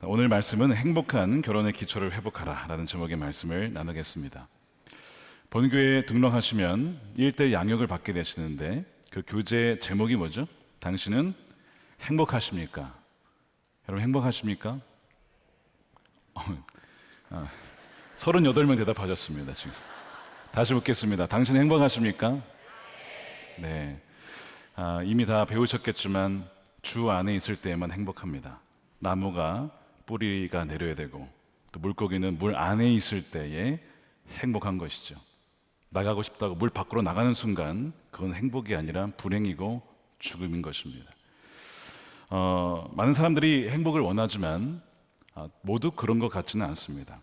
오늘 말씀은 행복한 결혼의 기초를 회복하라 라는 제목의 말씀을 나누겠습니다. 본교회에 등록하시면 1대 양육을 받게 되시는데 그 교재 제목이 뭐죠? 당신은 행복하십니까? 여러분 행복하십니까? 38명 대답하셨습니다. 지금 다시 묻겠습니다. 당신 행복하십니까? 네. 이미 다 배우셨겠지만 주 안에 있을 때에만 행복합니다. 나무가 뿌리가 내려야 되고 또 물고기는 물 안에 있을 때에 행복한 것이죠. 나가고 싶다고 물 밖으로 나가는 순간 그건 행복이 아니라 불행이고 죽음인 것입니다. 많은 사람들이 행복을 원하지만 모두 그런 것 같지는 않습니다.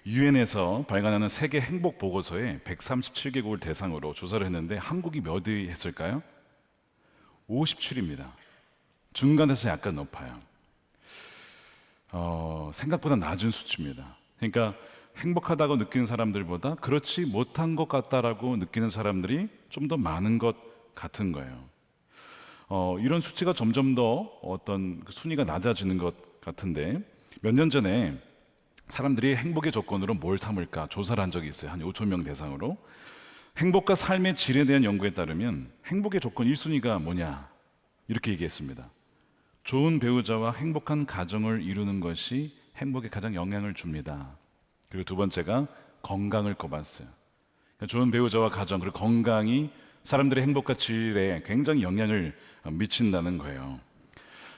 유엔에서 발간하는 세계 행복 보고서에 137개국을 대상으로 조사를 했는데 한국이 몇 위 했을까요? 57입니다. 중간에서 약간 높아요. 생각보다 낮은 수치입니다. 그러니까 행복하다고 느끼는 사람들보다 그렇지 못한 것 같다라고 느끼는 사람들이 좀 더 많은 것 같은 거예요. 이런 수치가 점점 더 어떤 순위가 낮아지는 것 같은데 몇 년 전에 사람들이 행복의 조건으로 뭘 삼을까 조사를 한 적이 있어요. 한 5천 명 대상으로. 행복과 삶의 질에 대한 연구에 따르면 행복의 조건 1순위가 뭐냐 이렇게 얘기했습니다. 좋은 배우자와 행복한 가정을 이루는 것이 행복에 가장 영향을 줍니다. 그리고 두 번째가 건강을 꼽았어요. 그러니까 좋은 배우자와 가정 그리고 건강이 사람들의 행복과 질에 굉장히 영향을 미친다는 거예요.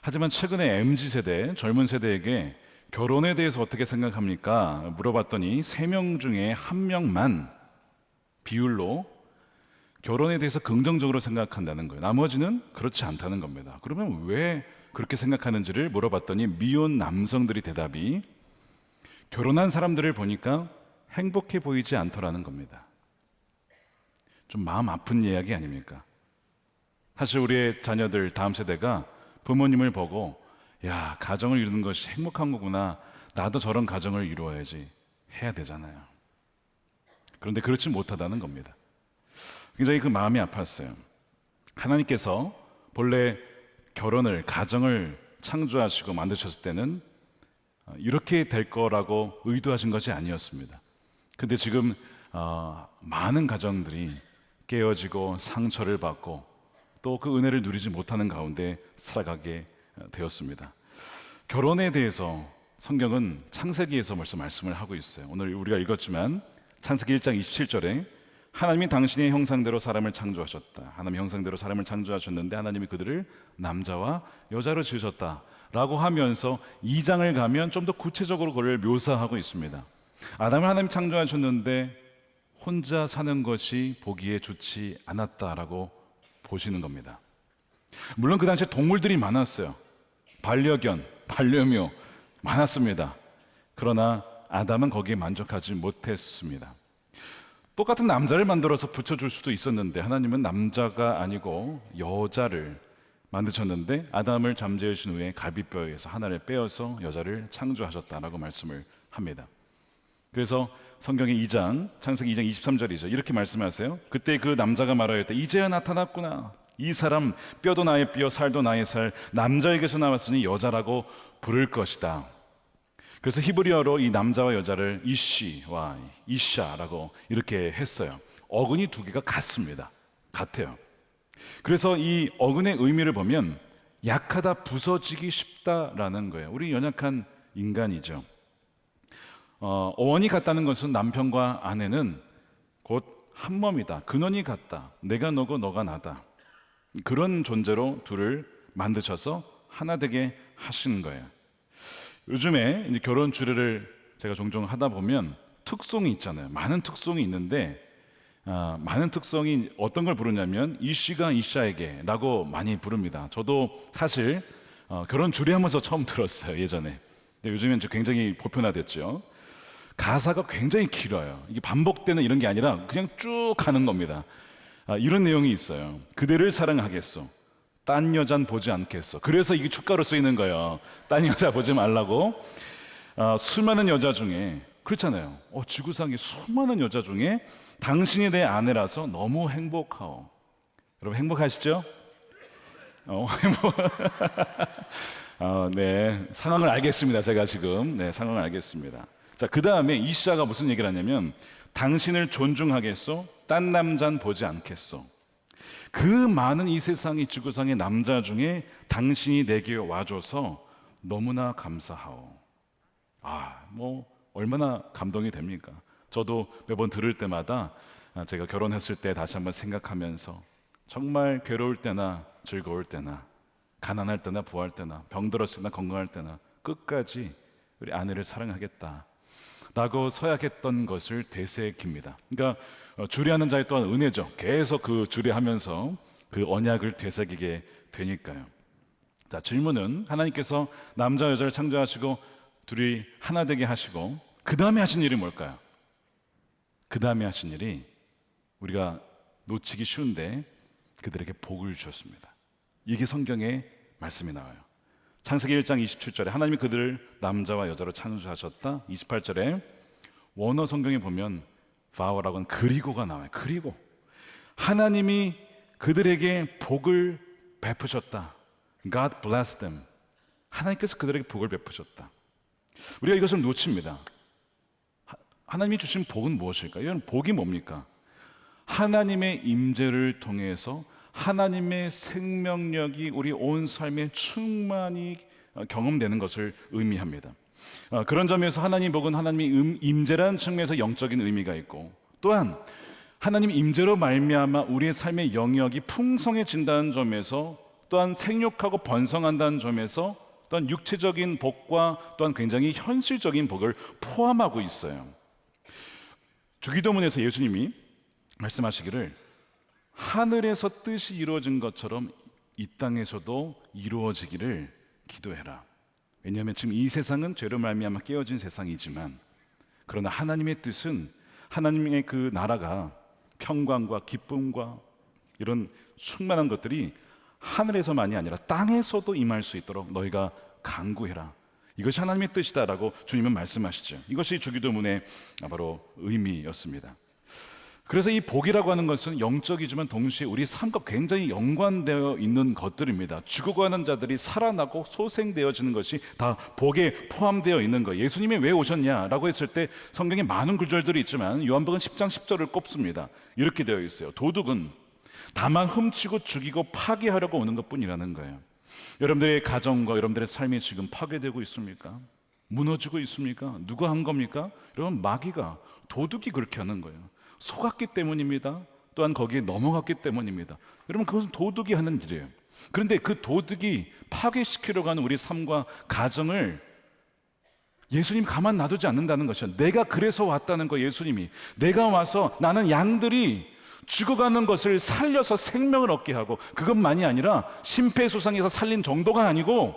하지만 최근에 MZ세대, 젊은 세대에게 결혼에 대해서 어떻게 생각합니까? 물어봤더니 3명 중에 1명만 비율로 결혼에 대해서 긍정적으로 생각한다는 거예요. 나머지는 그렇지 않다는 겁니다. 그러면 왜 그렇게 생각하는지를 물어봤더니 미혼 남성들이 대답이 결혼한 사람들을 보니까 행복해 보이지 않더라는 겁니다. 좀 마음 아픈 이야기 아닙니까? 사실 우리의 자녀들 다음 세대가 부모님을 보고 야, 가정을 이루는 것이 행복한 거구나. 나도 저런 가정을 이루어야지 해야 되잖아요. 그런데 그렇지 못하다는 겁니다. 굉장히 그 마음이 아팠어요. 하나님께서 본래 결혼을, 가정을 창조하시고 만드셨을 때는 이렇게 될 거라고 의도하신 것이 아니었습니다. 근데 지금 많은 가정들이 깨어지고 상처를 받고 또 그 은혜를 누리지 못하는 가운데 살아가게 되었습니다. 결혼에 대해서 성경은 창세기에서 벌써 말씀을 하고 있어요. 오늘 우리가 읽었지만 창세기 1장 27절에 하나님이 당신의 형상대로 사람을 창조하셨다. 하나님의 형상대로 사람을 창조하셨는데 하나님이 그들을 남자와 여자로 지으셨다 라고 하면서 2장을 가면 좀 더 구체적으로 그걸 묘사하고 있습니다. 아담을 하나님이 창조하셨는데 혼자 사는 것이 보기에 좋지 않았다라고 보시는 겁니다. 물론 그 당시에 동물들이 많았어요. 반려견, 반려묘 많았습니다. 그러나 아담은 거기에 만족하지 못했습니다. 똑같은 남자를 만들어서 붙여줄 수도 있었는데 하나님은 남자가 아니고 여자를 만드셨는데 아담을 잠재우신 후에 갈비뼈에서 하나를 빼어서 여자를 창조하셨다라고 말씀을 합니다. 그래서 성경의 2장, 창세기 2장 23절이죠. 이렇게 말씀하세요. 그때 그 남자가 말하였다. 이제야 나타났구나. 이 사람 뼈도 나의 뼈, 살도 나의 살, 남자에게서 나왔으니 여자라고 부를 것이다. 그래서 히브리어로 이 남자와 여자를 이시와 이샤라고 이렇게 했어요. 어근이 두 개가 같습니다. 같아요. 그래서 이 어근의 의미를 보면 약하다, 부서지기 쉽다라는 거예요. 우리 연약한 인간이죠. 어원이 같다는 것은 남편과 아내는 곧 한 몸이다. 근원이 같다. 내가 너고 너가 나다. 그런 존재로 둘을 만드셔서 하나 되게 하신 거예요. 요즘에 이제 결혼 주례를 제가 종종 하다 보면 특송이 있잖아요. 많은 특송이 있는데 많은 특성이 어떤 걸 부르냐면 이씨가 이샤에게 라고 많이 부릅니다. 저도 사실 결혼 주례하면서 처음 들었어요. 예전에. 근데 요즘엔 굉장히 보편화됐죠. 가사가 굉장히 길어요. 이게 반복되는 이런 게 아니라 그냥 쭉 가는 겁니다. 이런 내용이 있어요. 그대를 사랑하겠소. 딴 여잔 보지 않겠어. 그래서 이게 축가로 쓰이는 거예요. 딴 여자 보지 말라고. 수많은 여자 중에 그렇잖아요. 지구상에 수많은 여자 중에 당신이 내 아내라서 너무 행복하오. 여러분 행복하시죠? 네, 상황을 알겠습니다. 제가 지금 상황을 알겠습니다. 자, 그 다음에 이시야가 무슨 얘기를 하냐면 당신을 존중하겠소? 딴 남잔 보지 않겠소? 그 많은 이 세상의 지구상의 남자 중에 당신이 내게 와줘서 너무나 감사하오. 뭐 얼마나 감동이 됩니까? 저도 매번 들을 때마다 제가 결혼했을 때 다시 한번 생각하면서 정말 괴로울 때나 즐거울 때나 가난할 때나 부할 때나 병들었을 때나 건강할 때나 끝까지 우리 아내를 사랑하겠다 라고 서약했던 것을 되새깁니다. 그러니까 주례하는 자의 또한 은혜죠. 계속 그 주례하면서 그 언약을 되새기게 되니까요. 자, 질문은 하나님께서 남자 여자를 창조하시고 둘이 하나 되게 하시고 그 다음에 하신 일이 뭘까요? 그 다음에 하신 일이 우리가 놓치기 쉬운데 그들에게 복을 주셨습니다. 이게 성경에 말씀이 나와요. 창세기 1장 27절에 하나님이 그들을 남자와 여자로 창조하셨다. 28절에 원어 성경에 보면 vow라고 하는 그리고가 나와요. 그리고 하나님이 그들에게 복을 베푸셨다. God blessed them. 하나님께서 그들에게 복을 베푸셨다. 우리가 이것을 놓칩니다. 하나님이 주신 복은 무엇일까요? 이건 복이 뭡니까? 하나님의 임재를 통해서 하나님의 생명력이 우리 온 삶에 충만히 경험되는 것을 의미합니다. 그런 점에서 하나님 복은 하나님의 임재라는 측면에서 영적인 의미가 있고, 또한 하나님 임재로 말미암아 우리의 삶의 영역이 풍성해진다는 점에서, 또한 생육하고 번성한다는 점에서, 또한 육체적인 복과 또한 굉장히 현실적인 복을 포함하고 있어요. 주기도문에서 예수님이 말씀하시기를 하늘에서 뜻이 이루어진 것처럼 이 땅에서도 이루어지기를 기도해라. 왜냐하면 지금 이 세상은 죄로 말미암아 깨어진 세상이지만, 그러나 하나님의 뜻은 하나님의 그 나라가 평강과 기쁨과 이런 충만한 것들이 하늘에서만이 아니라 땅에서도 임할 수 있도록 너희가 간구해라. 이것이 하나님의 뜻이다라고 주님은 말씀하시죠. 이것이 주기도문의 바로 의미였습니다. 그래서 이 복이라고 하는 것은 영적이지만 동시에 우리 삶과 굉장히 연관되어 있는 것들입니다. 죽어가는 자들이 살아나고 소생되어지는 것이 다 복에 포함되어 있는 거예요. 예수님이 왜 오셨냐라고 했을 때 성경에 많은 구절들이 있지만 요한복음 10장 10절을 꼽습니다. 이렇게 되어 있어요. 도둑은 다만 훔치고 죽이고 파괴하려고 오는 것뿐이라는 거예요. 여러분들의 가정과 여러분들의 삶이 지금 파괴되고 있습니까? 무너지고 있습니까? 누가 한 겁니까? 여러분, 마귀가, 도둑이 그렇게 하는 거예요. 속았기 때문입니다. 또한 거기에 넘어갔기 때문입니다. 여러분, 그것은 도둑이 하는 일이에요. 그런데 그 도둑이 파괴시키려고 하는 우리 삶과 가정을 예수님 가만 놔두지 않는다는 것이죠. 내가 그래서 왔다는 거. 예수님이 내가 와서 나는 양들이 죽어가는 것을 살려서 생명을 얻게 하고, 그것만이 아니라 심폐소생해서 살린 정도가 아니고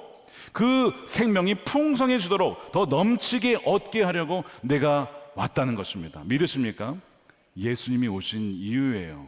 그 생명이 풍성해지도록 더 넘치게 얻게 하려고 내가 왔다는 것입니다. 믿으십니까? 예수님이 오신 이유예요.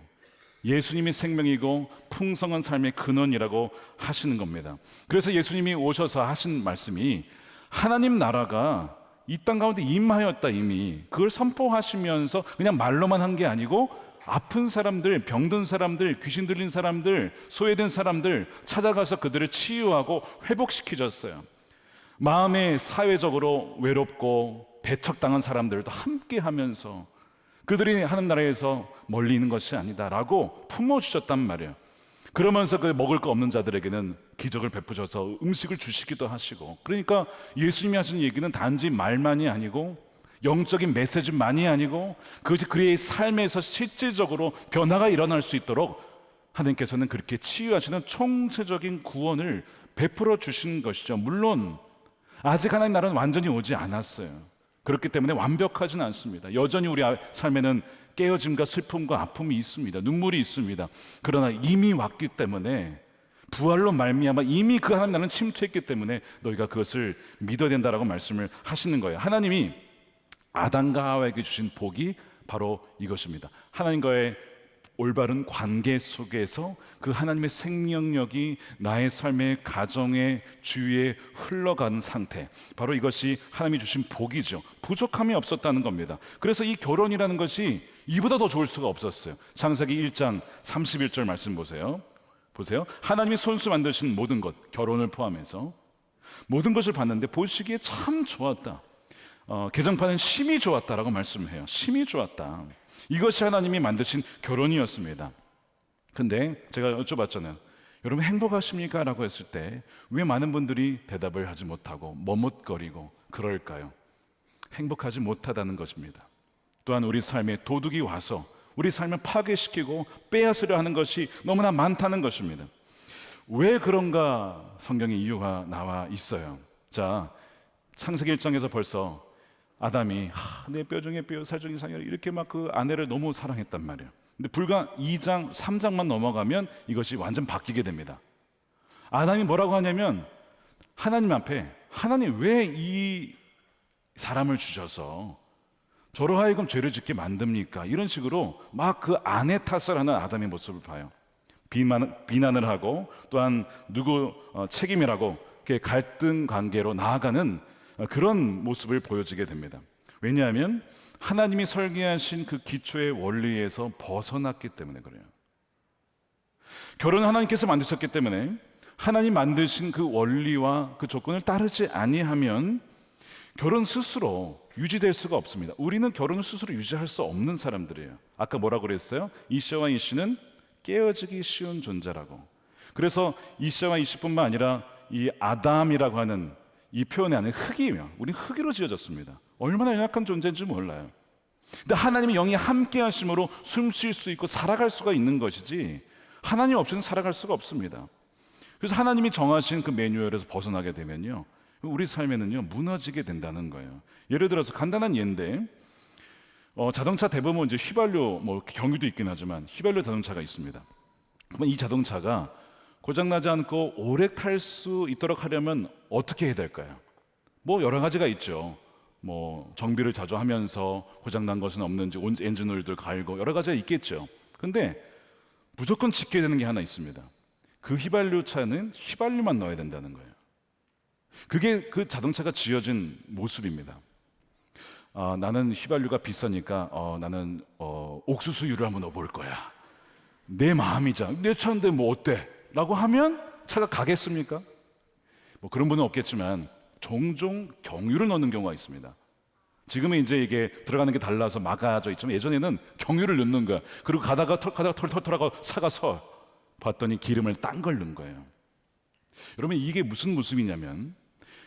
예수님이 생명이고 풍성한 삶의 근원이라고 하시는 겁니다. 그래서 예수님이 오셔서 하신 말씀이 하나님 나라가 이 땅 가운데 임하였다. 이미 그걸 선포하시면서 그냥 말로만 한 게 아니고 아픈 사람들, 병든 사람들, 귀신 들린 사람들, 소외된 사람들 찾아가서 그들을 치유하고 회복시키셨어요. 마음에 사회적으로 외롭고 배척당한 사람들도 함께 하면서 그들이 하는 나라에서 멀리 있는 것이 아니다라고 품어주셨단 말이에요. 그러면서 그 먹을 거 없는 자들에게는 기적을 베푸셔서 음식을 주시기도 하시고, 그러니까 예수님이 하시는 얘기는 단지 말만이 아니고 영적인 메시지만이 아니고 그것이 그의 삶에서 실질적으로 변화가 일어날 수 있도록 하나님께서는 그렇게 치유하시는 총체적인 구원을 베풀어 주신 것이죠. 물론 아직 하나님 나라는 완전히 오지 않았어요. 그렇기 때문에 완벽하지는 않습니다. 여전히 우리 삶에는 깨어짐과 슬픔과 아픔이 있습니다. 눈물이 있습니다. 그러나 이미 왔기 때문에, 부활로 말미암아 이미 그 하나님 나라는 침투했기 때문에 너희가 그것을 믿어야 된다라고 말씀을 하시는 거예요. 하나님이 아담과 하와에게 주신 복이 바로 이것입니다. 하나님과의 올바른 관계 속에서 그 하나님의 생명력이 나의 삶의 가정의 주위에 흘러가는 상태, 바로 이것이 하나님이 주신 복이죠. 부족함이 없었다는 겁니다. 그래서 이 결혼이라는 것이 이보다 더 좋을 수가 없었어요. 창세기 1장 31절 말씀 보세요. 하나님이 손수 만드신 모든 것, 결혼을 포함해서 모든 것을 봤는데 보시기에 참 좋았다. 개정판은 심히 좋았다라고 말씀해요. 심히 좋았다. 이것이 하나님이 만드신 결혼이었습니다. 근데 제가 여쭤봤잖아요. 여러분 행복하십니까? 라고 했을 때 왜 많은 분들이 대답을 하지 못하고 머뭇거리고 그럴까요? 행복하지 못하다는 것입니다. 또한 우리 삶에 도둑이 와서 우리 삶을 파괴시키고 빼앗으려 하는 것이 너무나 많다는 것입니다. 왜 그런가 성경에 이유가 나와 있어요. 자, 창세기 1장에서 벌써 아담이 내 뼈 중에 뼈, 살 중에 살이라 이렇게 막 그 아내를 너무 사랑했단 말이에요. 근데 불과 2장, 3장만 넘어가면 이것이 완전 바뀌게 됩니다. 아담이 뭐라고 하냐면 하나님 앞에 하나님 왜 이 사람을 주셔서 저로 하여금 죄를 짓게 만듭니까? 이런 식으로 막 그 아내 탓을 하는 아담의 모습을 봐요. 비난을 하고 또한 누구 책임이라고 갈등 관계로 나아가는 그런 모습을 보여지게 됩니다. 왜냐하면 하나님이 설계하신 그 기초의 원리에서 벗어났기 때문에 그래요. 결혼은 하나님께서 만드셨기 때문에 하나님 만드신 그 원리와 그 조건을 따르지 아니하면 결혼 스스로 유지될 수가 없습니다. 우리는 결혼을 스스로 유지할 수 없는 사람들이에요. 아까 뭐라고 그랬어요? 이씨와 이씨는 깨어지기 쉬운 존재라고. 그래서 이씨와 이씨뿐만 아니라 이 아담이라고 하는 이 표현의 안에 흙이며 우리 흙으로 지어졌습니다. 얼마나 연약한 존재인지 몰라요. 근데 하나님의 영이 함께 하심으로 숨 쉴 수 있고 살아갈 수가 있는 것이지 하나님 없이는 살아갈 수가 없습니다. 그래서 하나님이 정하신 그 매뉴얼에서 벗어나게 되면요 우리 삶에는요 무너지게 된다는 거예요. 예를 들어서 간단한 예인데 자동차 대부분 이제 휘발유 뭐 경유도 있긴 하지만 휘발유 자동차가 있습니다. 그러면 이 자동차가 고장나지 않고 오래 탈 수 있도록 하려면 어떻게 해야 될까요? 뭐 여러 가지가 있죠. 뭐 정비를 자주 하면서 고장난 것은 없는지 엔진오일들 갈고 여러 가지가 있겠죠. 근데 무조건 지켜야 되는 게 하나 있습니다. 그 휘발유 차는 휘발유만 넣어야 된다는 거예요. 그게 그 자동차가 지어진 모습입니다. 나는 휘발유가 비싸니까 나는 옥수수유를 한번 넣어볼 거야. 내 마음이자 내 차인데 뭐 어때? 라고 하면 차가 가겠습니까? 뭐 그런 분은 없겠지만 종종 경유를 넣는 경우가 있습니다. 지금은 이제 이게 들어가는 게 달라서 막아져 있지만 예전에는 경유를 넣는 거야. 그리고 가다가 털털털하고 사가서 봤더니 기름을 딴 걸 넣은 거예요. 여러분 이게 무슨 모습이냐면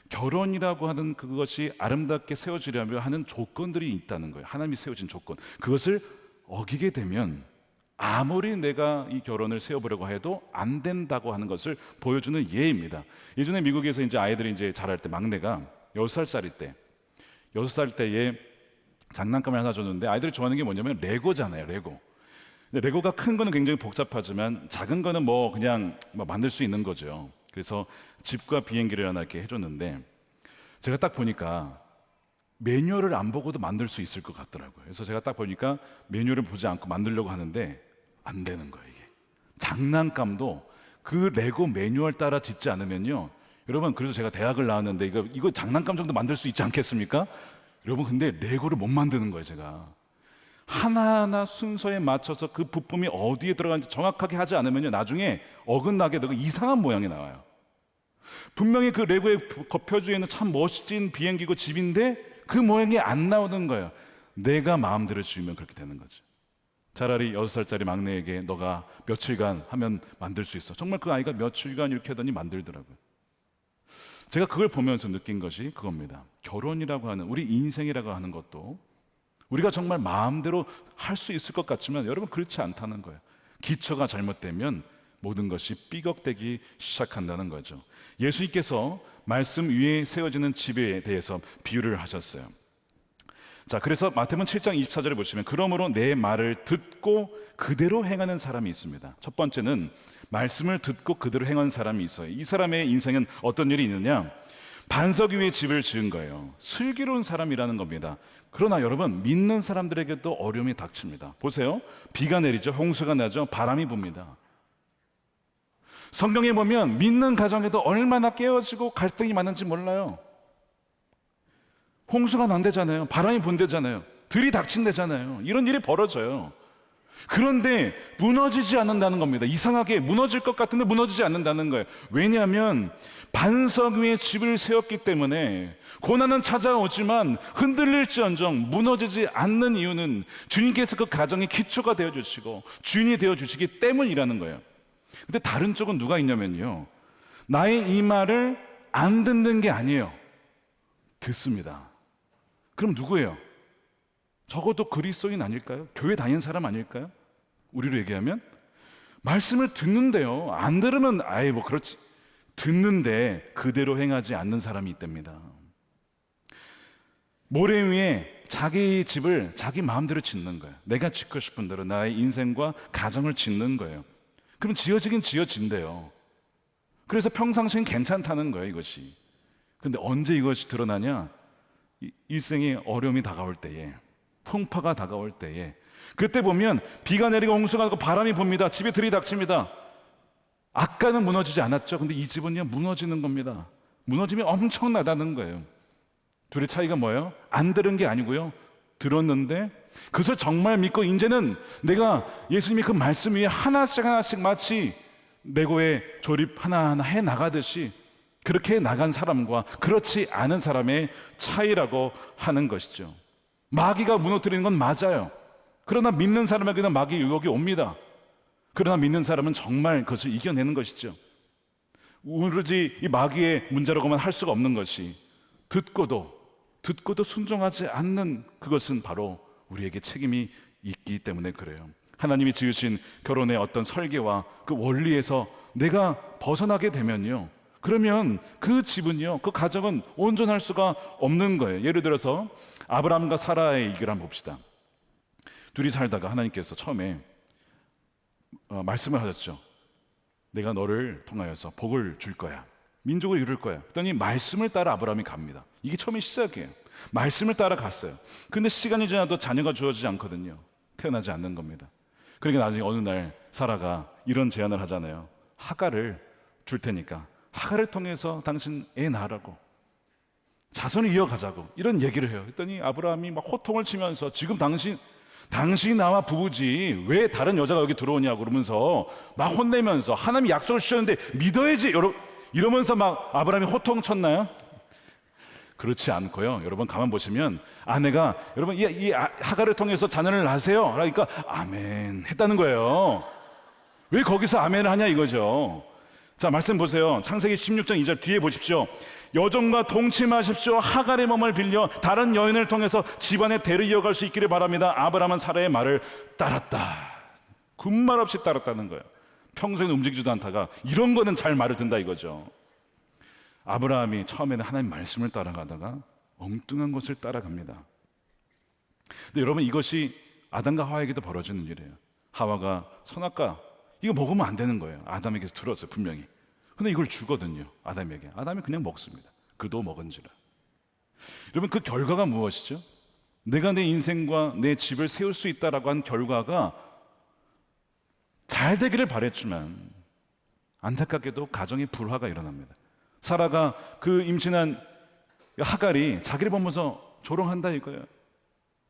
결혼이라고 하는 그것이 아름답게 세워지려면 하는 조건들이 있다는 거예요. 하나님이 세워진 조건. 그것을 어기게 되면 아무리 내가 이 결혼을 세워보려고 해도 안 된다고 하는 것을 보여주는 예입니다. 예전에 미국에서 이제 아이들이 이제 자랄 때 막내가 6살 때에 장난감을 하나 줬는데 아이들이 좋아하는 게 뭐냐면 레고잖아요. 레고. 근데 레고가 큰 거는 굉장히 복잡하지만 작은 거는 뭐 그냥 뭐 만들 수 있는 거죠. 그래서 집과 비행기를 하나 이렇게 해줬는데 제가 딱 보니까 매뉴얼을 안 보고도 만들 수 있을 것 같더라고요. 그래서 제가 딱 보니까 매뉴얼을 보지 않고 만들려고 하는데 안 되는 거예요. 이게 장난감도 그 레고 매뉴얼 따라 짓지 않으면요 여러분 그래서 제가 대학을 나왔는데 이거 장난감 정도 만들 수 있지 않겠습니까? 여러분 근데 레고를 못 만드는 거예요. 제가 하나하나 순서에 맞춰서 그 부품이 어디에 들어가는지 정확하게 하지 않으면요 나중에 어긋나게 되고 이상한 모양이 나와요. 분명히 그 레고의 겉표주에는 참 멋진 비행기고 집인데 그 모양이 안 나오는 거예요. 내가 마음대로 지으면 그렇게 되는 거죠. 차라리 6살짜리 막내에게 너가 며칠간 하면 만들 수 있어. 정말 그 아이가 며칠간 이렇게 하더니 만들더라고요. 제가 그걸 보면서 느낀 것이 그겁니다. 결혼이라고 하는 우리 인생이라고 하는 것도 우리가 정말 마음대로 할 수 있을 것 같지만 여러분 그렇지 않다는 거예요. 기초가 잘못되면 모든 것이 삐걱대기 시작한다는 거죠. 예수님께서 말씀 위에 세워지는 집에 대해서 비유를 하셨어요. 자, 그래서 마태복음 7장 24절에 보시면 그러므로 내 말을 듣고 그대로 행하는 사람이 있습니다. 첫 번째는 말씀을 듣고 그대로 행하는 사람이 있어요. 이 사람의 인생은 어떤 일이 있느냐? 반석 위에 집을 지은 거예요. 슬기로운 사람이라는 겁니다. 그러나 여러분 믿는 사람들에게도 어려움이 닥칩니다. 보세요. 비가 내리죠. 홍수가 나죠. 바람이 붑니다. 성경에 보면 믿는 가정에도 얼마나 깨어지고 갈등이 많은지 몰라요. 홍수가 난대잖아요. 바람이 분대잖아요. 들이 닥친대잖아요. 이런 일이 벌어져요. 그런데 무너지지 않는다는 겁니다. 이상하게 무너질 것 같은데 무너지지 않는다는 거예요. 왜냐하면 반석 위에 집을 세웠기 때문에 고난은 찾아오지만 흔들릴지언정 무너지지 않는 이유는 주님께서 그 가정의 기초가 되어주시고 주인이 되어주시기 때문이라는 거예요. 근데 다른 쪽은 누가 있냐면요, 나의 이 말을 안 듣는 게 아니에요. 듣습니다. 그럼 누구예요? 적어도 그리스도인 아닐까요? 교회 다니는 사람 아닐까요? 우리로 얘기하면 말씀을 듣는데요, 안 들으면 아예 뭐 그렇지, 듣는데 그대로 행하지 않는 사람이 있답니다. 모래 위에 자기 집을 자기 마음대로 짓는 거예요. 내가 짓고 싶은 대로 나의 인생과 가정을 짓는 거예요. 그럼 지어지긴 지어진대요. 그래서 평상시엔 괜찮다는 거예요, 이것이. 근데 언제 이것이 드러나냐? 일생의 어려움이 다가올 때에, 풍파가 다가올 때에, 그때 보면 비가 내리고 홍수가 나고 바람이 붑니다. 집에 들이닥칩니다. 아까는 무너지지 않았죠. 근데 이 집은요, 무너지는 겁니다. 무너짐이 엄청나다는 거예요. 둘의 차이가 뭐예요? 안 들은 게 아니고요, 들었는데 그것을 정말 믿고 이제는 내가 예수님이 그 말씀 위에 하나씩 하나씩 마치 레고의 조립 하나하나 해 나가듯이 그렇게 나간 사람과 그렇지 않은 사람의 차이라고 하는 것이죠. 마귀가 무너뜨리는 건 맞아요. 그러나 믿는 사람에게는 마귀 유혹이 옵니다. 그러나 믿는 사람은 정말 그것을 이겨내는 것이죠. 오로지 이 마귀의 문제라고만 할 수가 없는 것이 듣고도 순종하지 않는 그것은 바로 우리에게 책임이 있기 때문에 그래요. 하나님이 지으신 결혼의 어떤 설계와 그 원리에서 내가 벗어나게 되면요, 그러면 그 집은요, 그 가정은 온전할 수가 없는 거예요. 예를 들어서 아브라함과 사라의 얘기를 한번 봅시다. 둘이 살다가 하나님께서 처음에 말씀을 하셨죠. 내가 너를 통하여서 복을 줄 거야, 민족을 이룰 거야. 그랬더니 말씀을 따라 아브라함이 갑니다. 이게 처음에 시작이에요. 말씀을 따라 갔어요. 근데 시간이 지나도 자녀가 주어지지 않거든요. 태어나지 않는 겁니다. 그러니까 나중에 어느 날 사라가 이런 제안을 하잖아요. 하갈을 줄 테니까 하갈을 통해서 당신 애 낳으라고, 자손을 이어가자고, 이런 얘기를 해요. 그랬더니 아브라함이 막 호통을 치면서 지금 당신이 나와 부부지 왜 다른 여자가 여기 들어오냐고 그러면서 막 혼내면서 하나님이 약속을 주셨는데 믿어야지 이러면서 막 아브라함이 호통 쳤나요? 그렇지 않고요. 여러분 가만 보시면 아내가 여러분 이 하갈을 통해서 자녀를 낳으세요. 그러니까 아멘 했다는 거예요. 왜 거기서 아멘을 하냐 이거죠. 자, 말씀 보세요. 창세기 16장 2절 뒤에 보십시오. 여종과 동침하십시오. 하갈의 몸을 빌려 다른 여인을 통해서 집안의 대를 이어갈 수 있기를 바랍니다. 아브라함은 사라의 말을 따랐다. 군말 없이 따랐다는 거예요. 평소에는 움직이지도 않다가 이런 거는 잘 말을 듣는다 이거죠. 아브라함이 처음에는 하나님 말씀을 따라가다가 엉뚱한 것을 따라갑니다. 근데 여러분, 이것이 아담과 하와에게도 벌어지는 일이에요. 하와가 선악과 이거 먹으면 안 되는 거예요. 아담에게서 들었어요, 분명히. 근데 이걸 주거든요, 아담에게. 아담이 그냥 먹습니다. 그도 먹은지라. 여러분, 그 결과가 무엇이죠? 내가 내 인생과 내 집을 세울 수 있다라고 한 결과가 잘 되기를 바랬지만 안타깝게도 가정의 불화가 일어납니다. 사라가 그 임신한 하갈이 자기를 보면서 조롱한다 이거예요.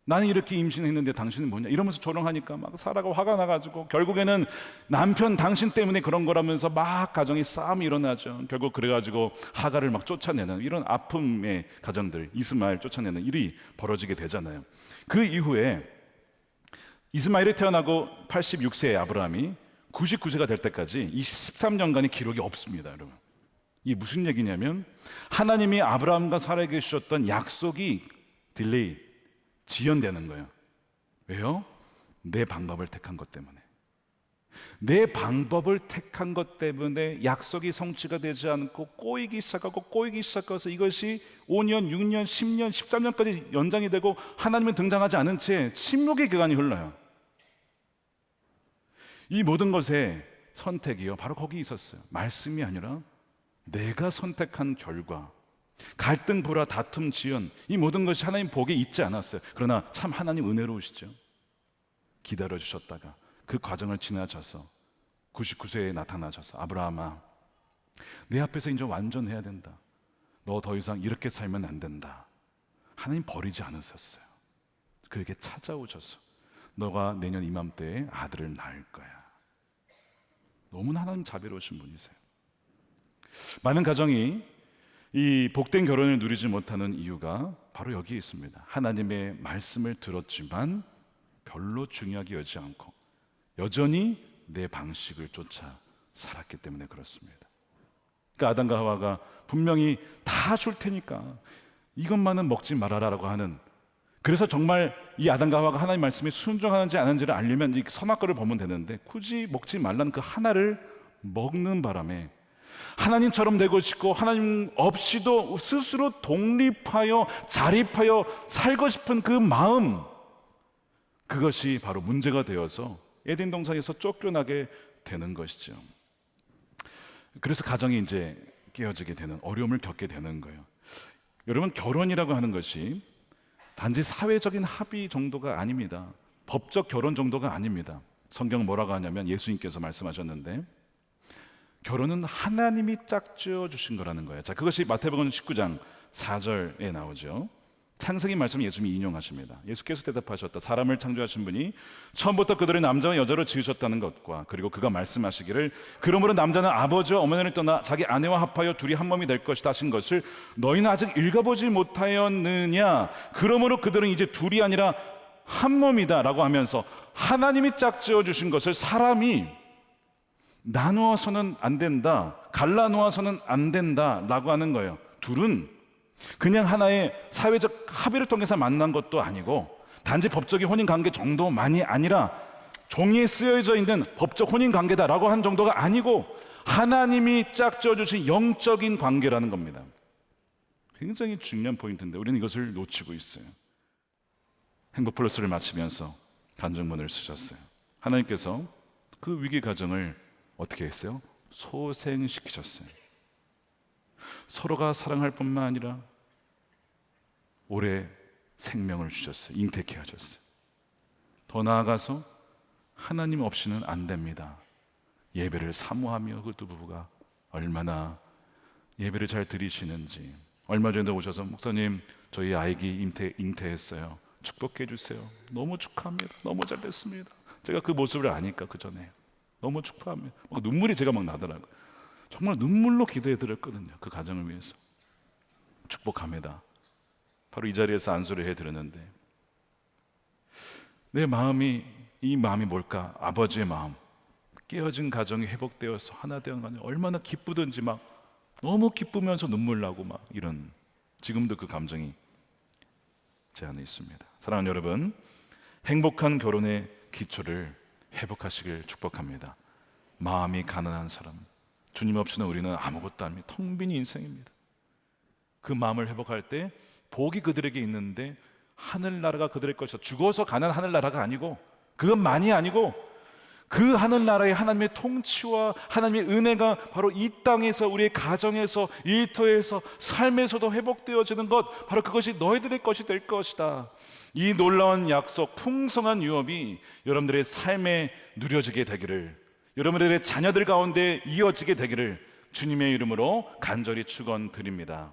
나는 이렇게 임신했는데 당신은 뭐냐 이러면서 조롱하니까 막 사라가 화가 나가지고 결국에는 남편 당신 때문에 그런 거라면서 막 가정이 싸움이 일어나죠. 결국 그래가지고 하갈을 막 쫓아내는 이런 아픔의 가정들, 이스마엘 쫓아내는 일이 벌어지게 되잖아요. 그 이후에 이스마엘이 태어나고 86세의 아브라함이 99세가 될 때까지 이 13년간의 기록이 없습니다, 여러분. 이게 무슨 얘기냐면 하나님이 아브라함과 사라에게 주셨던 약속이 딜레이, 지연되는 거예요. 왜요? 내 방법을 택한 것 때문에. 내 방법을 택한 것 때문에 약속이 성취가 되지 않고 꼬이기 시작해서 이것이 5년, 6년, 10년, 13년까지 연장이 되고 하나님은 등장하지 않은 채 침묵의 기간이 흘러요. 이 모든 것의 선택이요, 바로 거기 있었어요. 말씀이 아니라 내가 선택한 결과, 갈등, 불화, 다툼, 지연, 이 모든 것이 하나님 복에 있지 않았어요. 그러나 참 하나님 은혜로우시죠. 기다려주셨다가 그 과정을 지나쳐서 99세에 나타나셔서 아브라함아, 내 앞에서 이제 완전해야 된다. 너 더 이상 이렇게 살면 안 된다. 하나님 버리지 않으셨어요. 그에게 찾아오셔서 너가 내년 이맘때에 아들을 낳을 거야. 너무나 하나님 자비로우신 분이세요. 많은 가정이 이 복된 결혼을 누리지 못하는 이유가 바로 여기에 있습니다. 하나님의 말씀을 들었지만 별로 중요하게 여기지 않고 여전히 내 방식을 쫓아 살았기 때문에 그렇습니다. 그러니까 아담과 하와가 분명히 다 줄 테니까 이것만은 먹지 말아라라고 하는, 그래서 정말 이 아담과 하와가 하나님 말씀에 순종하는지 안 하는지를 알려면 이 선악과를 보면 되는데 굳이 먹지 말라는 그 하나를 먹는 바람에 하나님처럼 되고 싶고 하나님 없이도 스스로 독립하여 자립하여 살고 싶은 그 마음, 그것이 바로 문제가 되어서 에덴 동산에서 쫓겨나게 되는 것이죠. 그래서 가정이 이제 깨어지게 되는, 어려움을 겪게 되는 거예요. 여러분, 결혼이라고 하는 것이 단지 사회적인 합의 정도가 아닙니다. 법적 결혼 정도가 아닙니다. 성경 뭐라고 하냐면 예수님께서 말씀하셨는데 결혼은 하나님이 짝지어 주신 거라는 거예요. 자, 그것이 마태복음 19장 4절에 나오죠. 창세기 말씀 예수님이 인용하십니다. 예수께서 대답하셨다. 사람을 창조하신 분이 처음부터 그들을 남자와 여자로 지으셨다는 것과 그리고 그가 말씀하시기를 그러므로 남자는 아버지와 어머니를 떠나 자기 아내와 합하여 둘이 한 몸이 될 것이다 하신 것을 너희는 아직 읽어보지 못하였느냐. 그러므로 그들은 이제 둘이 아니라 한 몸이다 라고 하면서 하나님이 짝지어 주신 것을 사람이 나누어서는 안 된다, 갈라놓아서는 안 된다 라고 하는 거예요. 둘은 그냥 하나의 사회적 합의를 통해서 만난 것도 아니고 단지 법적인 혼인관계 정도만이 아니라 종이에 쓰여져 있는 법적 혼인관계다라고 한 정도가 아니고 하나님이 짝지어 주신 영적인 관계라는 겁니다. 굉장히 중요한 포인트인데 우리는 이것을 놓치고 있어요. 행복플러스를 마치면서 간증문을 쓰셨어요. 하나님께서 그 위기 가정을 어떻게 했어요? 소생시키셨어요. 서로가 사랑할 뿐만 아니라 오래 생명을 주셨어요. 잉태케 하셨어요. 더 나아가서 하나님 없이는 안 됩니다. 예배를 사모하며 그 두 부부가 얼마나 예배를 잘 드리시는지. 얼마 전에 오셔서 목사님 저희 아이기 잉태했어요. 축복해 주세요. 너무 축하합니다. 너무 잘 됐습니다. 제가 그 모습을 아니까 그 전에 너무 축하합니다. 눈물이 제가 막 나더라고요. 정말 눈물로 기도해 드렸거든요. 그 가정을 위해서. 축복합니다. 바로 이 자리에서 안수를 해드렸는데 내 마음이, 이 마음이 뭘까? 아버지의 마음. 깨어진 가정이 회복되어서 하나 되어 가는 얼마나 기쁘든지 막 너무 기쁘면서 눈물 나고 막 이런, 지금도 그 감정이 제 안에 있습니다. 사랑하는 여러분, 행복한 결혼의 기초를 회복하시길 축복합니다. 마음이 가난한 사람, 주님 없이는 우리는 아무것도 아닙니다. 텅 빈 인생입니다. 그 마음을 회복할 때 복이 그들에게 있는데 하늘나라가 그들의 것이다. 죽어서 가는 하늘나라가 아니고, 그것만이 아니고 그 하늘나라의 하나님의 통치와 하나님의 은혜가 바로 이 땅에서, 우리의 가정에서, 일터에서, 삶에서도 회복되어지는 것, 바로 그것이 너희들의 것이 될 것이다. 이 놀라운 약속, 풍성한 유업이 여러분들의 삶에 누려지게 되기를, 여러분들의 자녀들 가운데 이어지게 되기를 주님의 이름으로 간절히 축원드립니다.